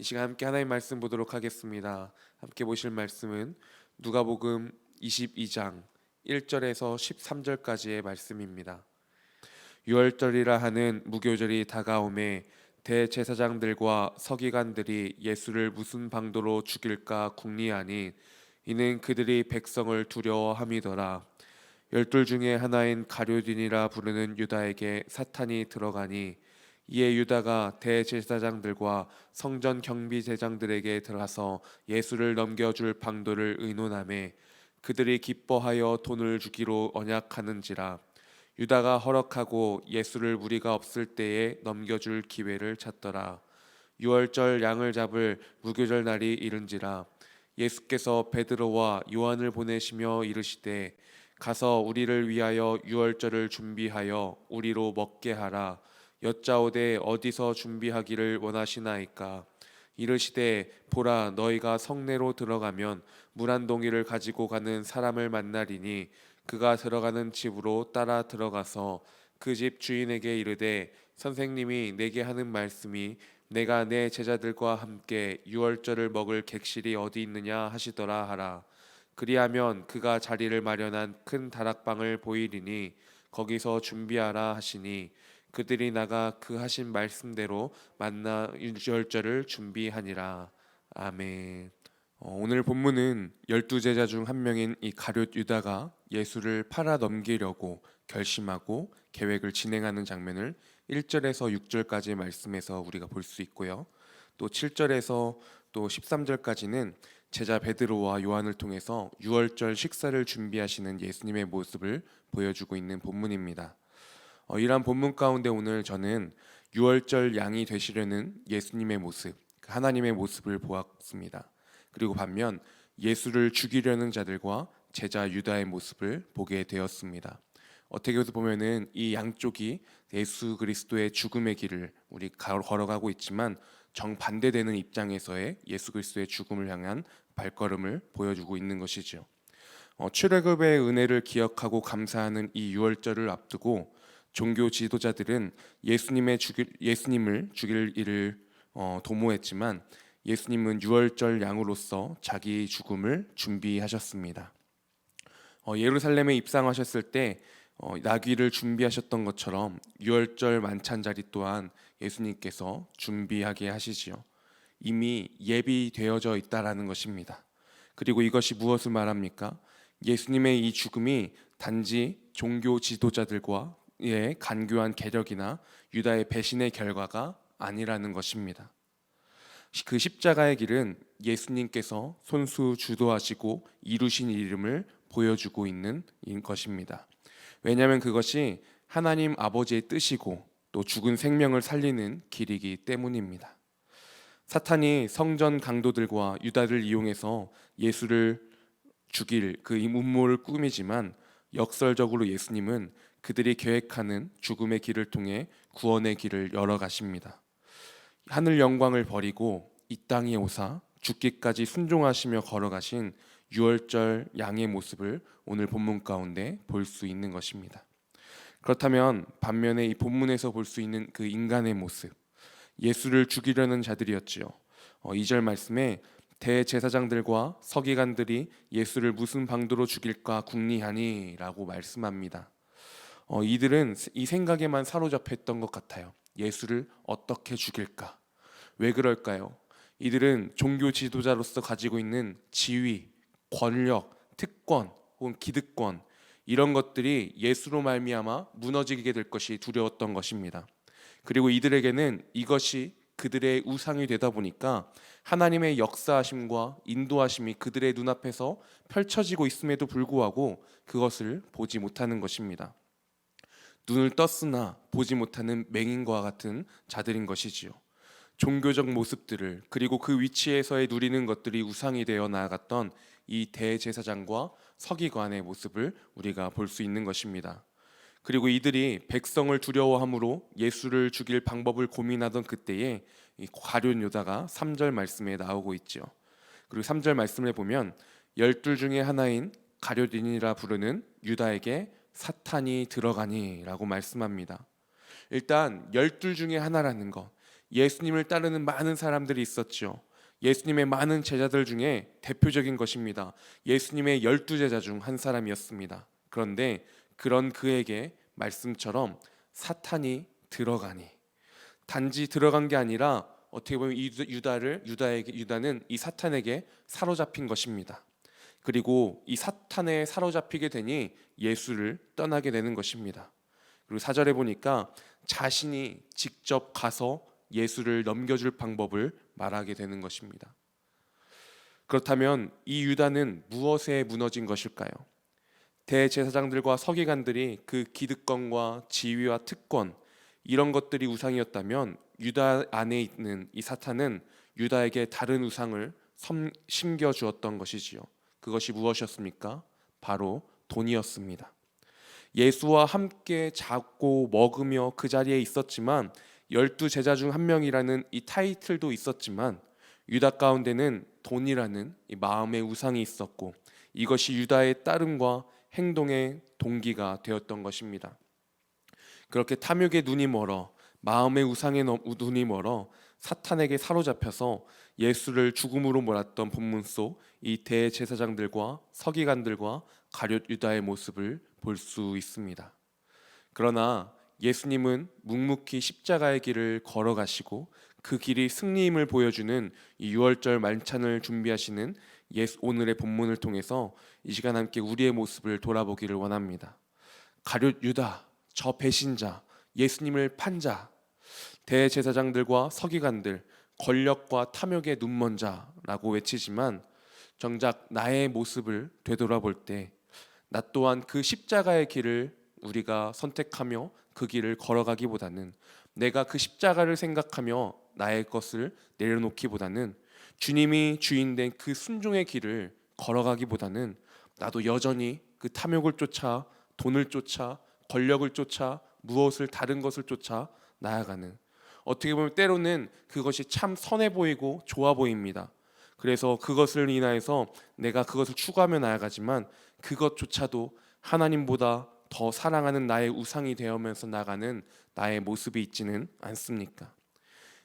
이 시간 함께 하나님 말씀 보도록 하겠습니다. 함께 보실 말씀은 누가복음 22장 1절에서 13절까지의 말씀입니다. 유월절이라 하는 무교절이 다가오매 대제사장들과 서기관들이 예수를 무슨 방도로 죽일까 궁리하니 이는 그들이 백성을 두려워함이더라. 열둘 중에 하나인 가룟인이라 부르는 유다에게 사탄이 들어가니 이에 유다가 대제사장들과 성전 경비대장들에게 들어가서 예수를 넘겨줄 방도를 의논하매 그들이 기뻐하여 돈을 주기로 언약하는지라. 유다가 허락하고 예수를 무리가 없을 때에 넘겨줄 기회를 찾더라. 유월절 양을 잡을 무교절 날이 이른지라. 예수께서 베드로와 요한을 보내시며 이르시되 가서 우리를 위하여 유월절을 준비하여 우리로 먹게 하라. 여짜오되 어디서 준비하기를 원하시나이까. 이르시되 보라, 너희가 성내로 들어가면 물 한 동이를 가지고 가는 사람을 만나리니 그가 들어가는 집으로 따라 들어가서 그 집 주인에게 이르되 선생님이 내게 하는 말씀이 내가 내 제자들과 함께 유월절을 먹을 객실이 어디 있느냐 하시더라 하라. 그리하면 그가 자리를 마련한 큰 다락방을 보이리니 거기서 준비하라 하시니 그들이 나가 그 하신 말씀대로 만나 유월절을 준비하니라. 아멘. 오늘 본문은 12제자 중 한 명인 이 가룟 유다가 예수를 팔아 넘기려고 결심하고 계획을 진행하는 장면을 1절에서 6절까지의 말씀에서 우리가 볼 수 있고요. 또 7절에서 또 13절까지는 제자 베드로와 요한을 통해서 유월절 식사를 준비하시는 예수님의 모습을 보여주고 있는 본문입니다. 이러한 본문 가운데 오늘 저는 유월절 양이 되시려는 예수님의 모습, 하나님의 모습을 보았습니다. 그리고 반면 예수를 죽이려는 자들과 제자 유다의 모습을 보게 되었습니다. 어떻게 해서 보면은 이 양쪽이 예수 그리스도의 죽음의 길을 우리 걸어가고 있지만 정반대되는 입장에서의 예수 그리스도의 죽음을 향한 발걸음을 보여주고 있는 것이죠. 출애굽의 은혜를 기억하고 감사하는 이 유월절을 앞두고 종교 지도자들은 예수님을 죽일 일을 도모했지만 예수님은 유월절 양으로서 자기 죽음을 준비하셨습니다. 예루살렘에 입성하셨을 때 나귀를 준비하셨던 것처럼 유월절 만찬 자리 또한 예수님께서 준비하게 하시지요. 이미 예비되어져 있다라는 것입니다. 그리고 이것이 무엇을 말합니까? 예수님의 이 죽음이 단지 종교 지도자들과의 간교한 계력이나 유다의 배신의 결과가 아니라는 것입니다. 그 십자가의 길은 예수님께서 손수 주도하시고 이루신 이름을 보여주고 있는 것입니다. 왜냐하면 그것이 하나님 아버지의 뜻이고 또 죽은 생명을 살리는 길이기 때문입니다. 사탄이 성전 강도들과 유다를 이용해서 예수를 죽일 그 음모를 꾸미지만 역설적으로 예수님은 그들이 계획하는 죽음의 길을 통해 구원의 길을 열어가십니다. 하늘 영광을 버리고 이 땅에 오사 죽기까지 순종하시며 걸어가신 유월절 양의 모습을 오늘 본문 가운데 볼 수 있는 것입니다. 그렇다면 반면에 이 본문에서 볼 수 있는 그 인간의 모습, 예수를 죽이려는 자들이었지요. 2절 말씀에 대제사장들과 서기관들이 예수를 무슨 방도로 죽일까 궁리하니 라고 말씀합니다. 이들은 이 생각에만 사로잡혔던 것 같아요. 예수를 어떻게 죽일까? 왜 그럴까요? 이들은 종교 지도자로서 가지고 있는 지위, 권력, 특권 혹은 기득권 이런 것들이 예수로 말미암아 무너지게 될 것이 두려웠던 것입니다. 그리고 이들에게는 이것이 그들의 우상이 되다 보니까 하나님의 역사하심과 인도하심이 그들의 눈앞에서 펼쳐지고 있음에도 불구하고 그것을 보지 못하는 것입니다. 눈을 떴으나 보지 못하는 맹인과 같은 자들인 것이지요. 종교적 모습들을 그리고 그 위치에서의 누리는 것들이 우상이 되어 나아갔던 이 대제사장과 서기관의 모습을 우리가 볼 수 있는 것입니다. 그리고 이들이 백성을 두려워함으로 예수를 죽일 방법을 고민하던 그때에 이 가룟 유다가 3절 말씀에 나오고 있죠. 그리고 3절 말씀에 보면 열둘 중에 하나인 가룟인이라 부르는 유다에게 사탄이 들어가니 라고 말씀합니다. 일단 열둘 중에 하나라는 것, 예수님을 따르는 많은 사람들이 있었죠. 예수님의 많은 제자들 중에 대표적인 것입니다. 예수님의 12제자 중 한 사람이었습니다. 그런데 그런 그에게 말씀처럼 사탄이 들어가니, 단지 들어간 게 아니라 어떻게 보면 유다는 이 사탄에게 사로잡힌 것입니다. 그리고 이 사탄에 사로잡히게 되니 예수를 떠나게 되는 것입니다. 그리고 4절에 보니까 자신이 직접 가서 예수를 넘겨줄 방법을 말하게 되는 것입니다. 그렇다면 이 유다는 무엇에 무너진 것일까요? 대제사장들과 서기관들이 그 기득권과 지위와 특권, 이런 것들이 우상이었다면 유다 안에 있는 이 사탄은 유다에게 다른 우상을 심겨 주었던 것이지요. 그것이 무엇이었습니까? 바로 돈이었습니다. 예수와 함께 자고 먹으며 그 자리에 있었지만 12제자 중 한 명이라는 이 타이틀도 있었지만 유다 가운데는 돈이라는 이 마음의 우상이 있었고, 이것이 유다의 따름과 행동의 동기가 되었던 것입니다. 그렇게 탐욕의 눈이 멀어, 마음의 우상의 눈이 멀어 사탄에게 사로잡혀서 예수를 죽음으로 몰았던 본문 속 이 대제사장들과 서기관들과 가룟 유다의 모습을 볼 수 있습니다. 그러나 예수님은 묵묵히 십자가의 길을 걸어가시고 그 길이 승리임을 보여주는 이 유월절 만찬을 준비하시는 오늘의 본문을 통해서 이 시간 함께 우리의 모습을 돌아보기를 원합니다. 가룟 유다, 저 배신자, 예수님을 판 자, 대제사장들과 서기관들, 권력과 탐욕에 눈먼 자라고 외치지만 정작 나의 모습을 되돌아볼 때 나 또한 그 십자가의 길을 우리가 선택하며 그 길을 걸어가기보다는, 내가 그 십자가를 생각하며 나의 것을 내려놓기보다는, 주님이 주인된 그 순종의 길을 걸어가기보다는 나도 여전히 그 탐욕을 쫓아, 돈을 쫓아, 권력을 쫓아, 무엇을 다른 것을 쫓아 나아가는, 어떻게 보면 때로는 그것이 참 선해 보이고 좋아 보입니다. 그래서 그것을 인하여서 내가 그것을 추구하며 나아가지만 그것조차도 하나님보다 더 사랑하는 나의 우상이 되어면서 나가는 나의 모습이 있지는 않습니까?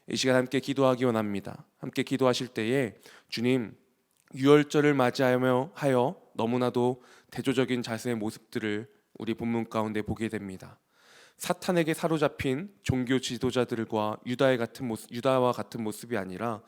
이 시간 함께 기도하기 원합니다. 함께 기도하실 때에 주님, 유월절을 맞이하여 너무나도 대조적인 자신의 모습들을 우리 본문 가운데 보게 됩니다. 사탄에게 사로잡힌 종교 지도자들과 유다와 같은 모습이 아니라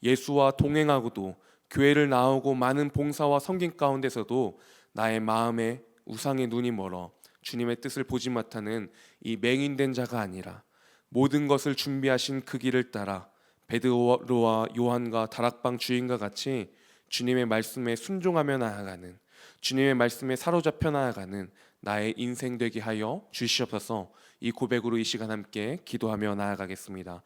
예수와 동행하고도 교회를 나오고 많은 봉사와 섬김 가운데서도 나의 마음에 우상의 눈이 멀어 주님의 뜻을 보지 못하는 이 맹인된 자가 아니라 모든 것을 준비하신 그 길을 따라 베드로와 요한과 다락방 주인과 같이 주님의 말씀에 순종하며 나아가는, 주님의 말씀에 사로잡혀 나아가는 나의 인생 되게 하여 주시옵소서. 이 고백으로 이 시간 함께 기도하며 나아가겠습니다.